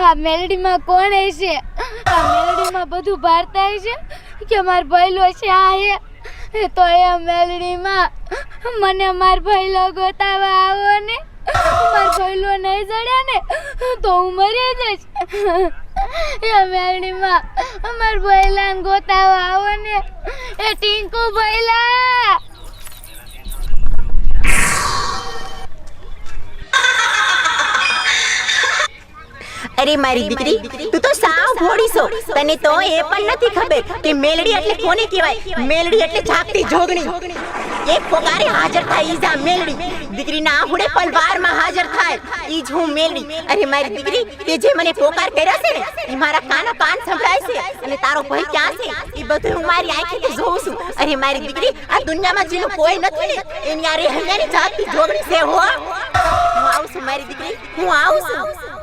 આ મેલડીમાં કોણ હશે? આ મેલડીમાં બધું ભારતા હશે કે માર ભઈલો છે આ હે તો એ મેલડીમાં મને માર ભઈલો ગોતાવા આવો ને. માર ભઈલો નહીં જડે ને તો હું મરી જઈશ. એ મેલડીમાં માર ભઈલાને ગોતાવા આવો ને. એ ટીંકુ ભઈલા અરે મારી દીકરી, તું તો સાવ ભોળી છો. તને તો એ પણ નથી ખબર કે મેલડી એટલે કોને કહેવાય. મેલડી એટલે જાગતી જોગણી. એક પોકારે હાજર થાય ઈ જ આ મેલડી. દીકરીના આહુડે પલવારમાં હાજર થાય ઈ જ હું મેલડી. અરે મારી દીકરી, તે જે મને પોકાર કર્યો છે ને ઈ મારા કાન સંભળાય છે. અને તારો ભાઈ ક્યાં છે ઈ બધું હું મારી આંખેથી જોઉં છું. અરે મારી દીકરી, આ દુનિયામાં જેનું કોઈ નથી ને એની આ રહેવાની જાગતી જોગણી છે. હું આવું છું મારી દીકરી, હું આવું છું.